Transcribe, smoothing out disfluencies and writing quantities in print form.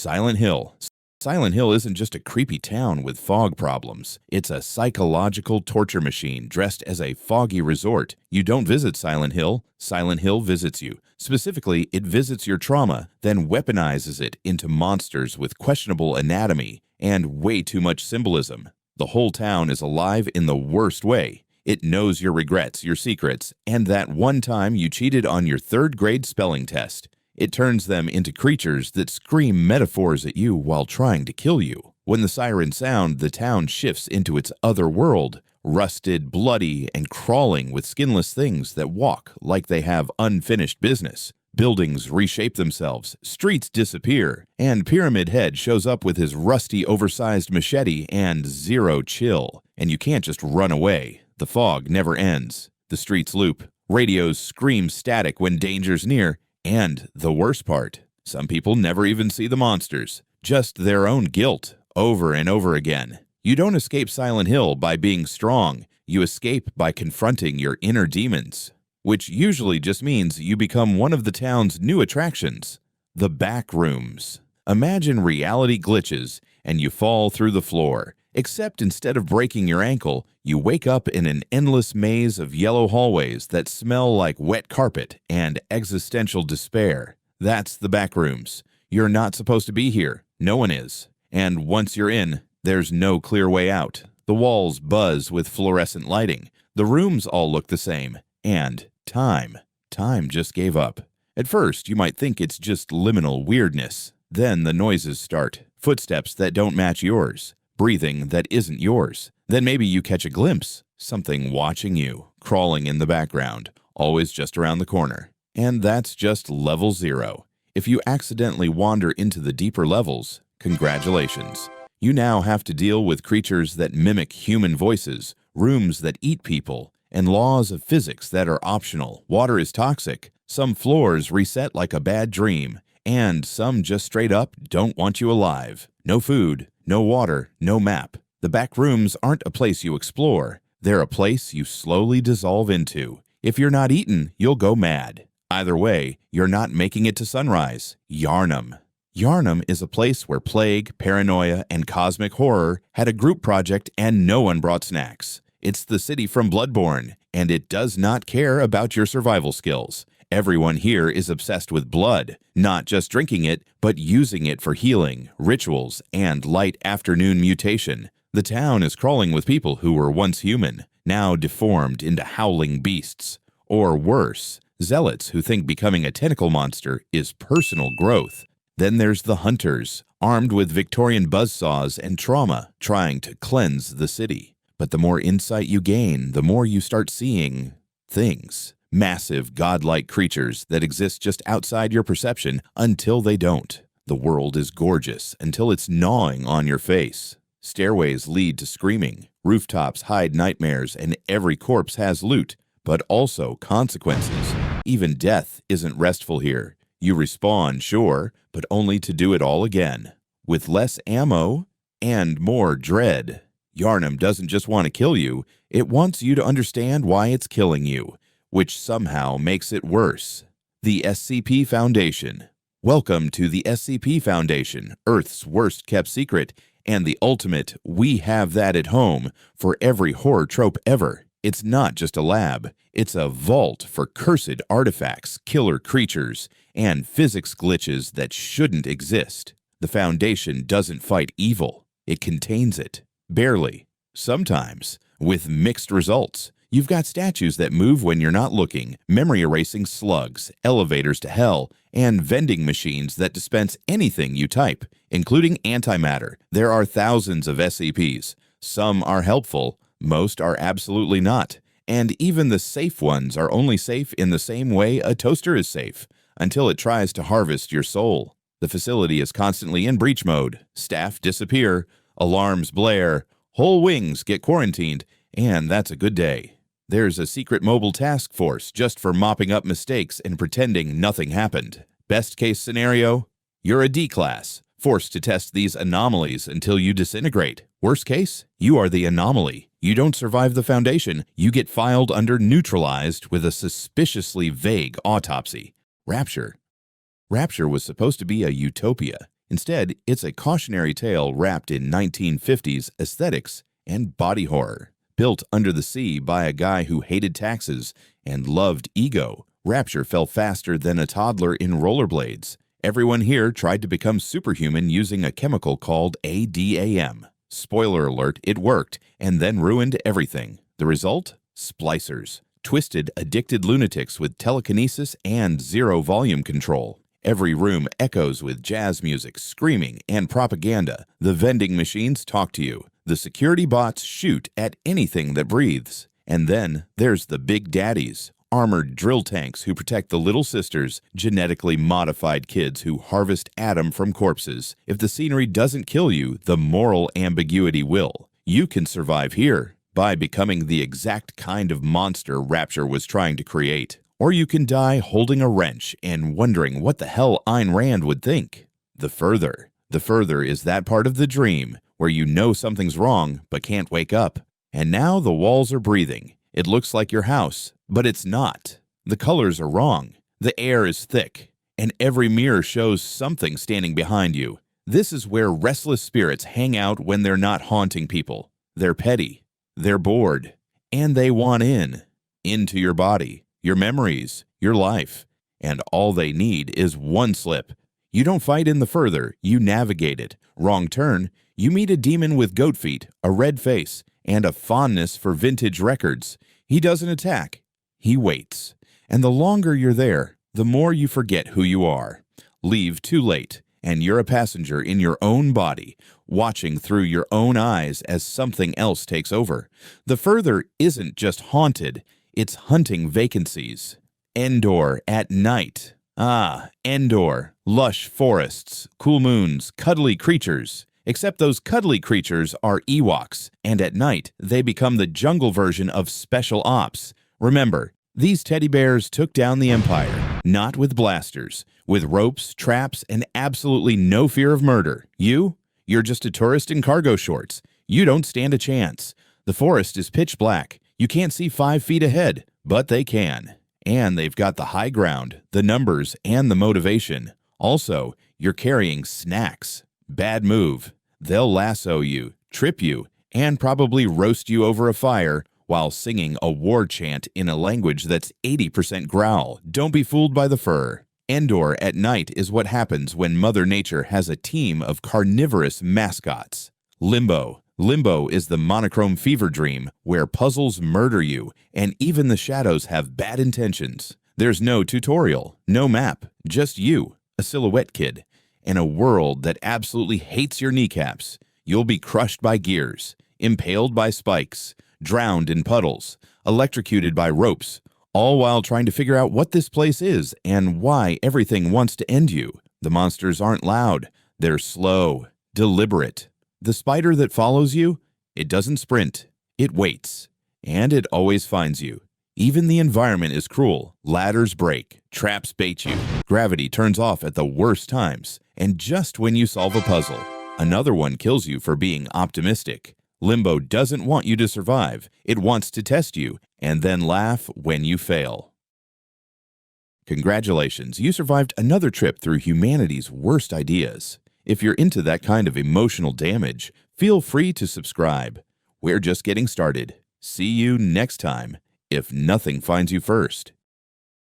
Silent Hill. Silent Hill isn't just a creepy town with fog problems. It's a psychological torture machine dressed as a foggy resort. You don't visit Silent Hill visits you. Specifically, it visits your trauma, then weaponizes it into monsters with questionable anatomy and way too much symbolism. The whole town is alive in the worst way. It knows your regrets, your secrets, and that one time you cheated on your third-grade spelling test. It turns them into creatures that scream metaphors at you while trying to kill you. When the sirens sound, the town shifts into its other world, rusted, bloody, and crawling with skinless things that walk like they have unfinished business. Buildings reshape themselves, streets disappear, and Pyramid Head shows up with his rusty, oversized machete and zero chill. And you can't just run away. The fog never ends. The streets loop. Radios scream static when danger's near. And the worst part, some people never even see the monsters, just their own guilt, over and over again. You don't escape Silent Hill by being strong. You escape by confronting your inner demons, which usually just means you become one of the town's new attractions, the back rooms. Imagine reality glitches and you fall through the floor, except instead of breaking your ankle, you wake up in an endless maze of yellow hallways that smell like wet carpet and existential despair. That's the back rooms. You're not supposed to be here. No one is. And once you're in, there's no clear way out. The walls buzz with fluorescent lighting. The rooms all look the same. And time just gave up. At first, you might think it's just liminal weirdness. Then the noises start. Footsteps that don't match yours. Breathing that isn't yours. Then maybe you catch a glimpse. Something watching you, crawling in the background, always just around the corner. And that's just level 0. If you accidentally wander into the deeper levels, congratulations. You now have to deal with creatures that mimic human voices, rooms that eat people, and laws of physics that are optional. Water is toxic. Some floors reset like a bad dream, and some just straight up don't want you alive. No food, no water, no map. The back rooms aren't a place you explore. They're a place you slowly dissolve into. If you're not eaten, you'll go mad. Either way, you're not making it to sunrise. Yharnam. Yharnam is a place where plague, paranoia, and cosmic horror had a group project and no one brought snacks. It's the city from Bloodborne, and it does not care about your survival skills. Everyone here is obsessed with blood, not just drinking it, but using it for healing, rituals, and light afternoon mutation. The town is crawling with people who were once human, now deformed into howling beasts. Or worse, zealots who think becoming a tentacle monster is personal growth. Then there's the hunters, armed with Victorian buzzsaws and trauma, trying to cleanse the city. But the more insight you gain, the more you start seeing things. Massive, godlike creatures that exist just outside your perception until they don't. The world is gorgeous until it's gnawing on your face. Stairways lead to screaming. Rooftops hide nightmares, and every corpse has loot, but also consequences. Even death isn't restful here. You respawn, sure, but only to do it all again. With less ammo and more dread. Yharnam doesn't just want to kill you, it wants you to understand why it's killing you, which somehow makes it worse. The SCP Foundation. Welcome to the SCP Foundation, Earth's worst-kept secret, and the ultimate "we have that at home" for every horror trope ever. It's not just a lab, it's a vault for cursed artifacts, killer creatures, and physics glitches that shouldn't exist. The Foundation doesn't fight evil, it contains it. Barely. Sometimes. With mixed results. You've got statues that move when you're not looking, memory-erasing slugs, elevators to hell, and vending machines that dispense anything you type, including antimatter. There are thousands of SCPs. Some are helpful, most are absolutely not. And even the safe ones are only safe in the same way a toaster is safe, until it tries to harvest your soul. The facility is constantly in breach mode. Staff disappear, alarms blare, whole wings get quarantined, and that's a good day. There's a secret mobile task force just for mopping up mistakes and pretending nothing happened. Best case scenario, you're a D-class, forced to test these anomalies until you disintegrate. Worst case, you are the anomaly. You don't survive the Foundation, you get filed under neutralized with a suspiciously vague autopsy. Rapture. Rapture was supposed to be a utopia. Instead, it's a cautionary tale wrapped in 1950s aesthetics and body horror. Built under the sea by a guy who hated taxes and loved ego, Rapture fell faster than a toddler in rollerblades. Everyone here tried to become superhuman using a chemical called ADAM. Spoiler alert, it worked, and then ruined everything. The result? Splicers. Twisted, addicted lunatics with telekinesis and zero volume control. Every room echoes with jazz music, screaming, and propaganda. The vending machines talk to you. The security bots shoot at anything that breathes. And then there's the big daddies. Armored drill tanks who protect the little sisters, genetically modified kids who harvest Adam from corpses. If the scenery doesn't kill you, the moral ambiguity will. You can survive here by becoming the exact kind of monster Rapture was trying to create. Or you can die holding a wrench and wondering what the hell Ayn Rand would think. The further is that part of the dream where you know something's wrong but can't wake up. And now the walls are breathing. It looks like your house, but it's not. The colors are wrong. The air is thick, and every mirror shows something standing behind you. This is where restless spirits hang out when they're not haunting people. They're petty, they're bored, and they want into your body, your memories, your life. And all they need is one slip. You don't fight in the further, you navigate it. Wrong turn, you meet a demon with goat feet, a red face, and a fondness for vintage records. He doesn't attack, he waits. And the longer you're there, the more you forget who you are. Leave too late, and you're a passenger in your own body, watching through your own eyes as something else takes over. The further isn't just haunted, it's hunting vacancies. Endor at night. Endor. Lush forests, cool moons, cuddly creatures. Except those cuddly creatures are Ewoks, and at night they become the jungle version of Special Ops. Remember, these teddy bears took down the Empire, not with blasters, with ropes, traps, and absolutely no fear of murder. You're just a tourist in cargo shorts. You don't stand a chance. The forest is pitch black. You can't see 5 feet ahead, but they can. And they've got the high ground, the numbers, and the motivation. Also, you're carrying snacks. Bad move. They'll lasso you, trip you, and probably roast you over a fire while singing a war chant in a language that's 80% growl. Don't be fooled by the fur. Endor at night is what happens when Mother Nature has a team of carnivorous mascots. Limbo. Limbo is the monochrome fever dream where puzzles murder you and even the shadows have bad intentions. There's no tutorial, no map, just you, a silhouette kid, and a world that absolutely hates your kneecaps. You'll be crushed by gears, impaled by spikes, drowned in puddles, electrocuted by ropes, all while trying to figure out what this place is and why everything wants to end you. The monsters aren't loud, they're slow, deliberate. The spider that follows you, it doesn't sprint, it waits, and it always finds you. Even the environment is cruel. Ladders break, traps bait you, gravity turns off at the worst times, and just when you solve a puzzle, another one kills you for being optimistic. Limbo doesn't want you to survive. It wants to test you, and then laugh when you fail. Congratulations, you survived another trip through humanity's worst ideas. If you're into that kind of emotional damage, feel free to subscribe. We're just getting started. See you next time, if nothing finds you first.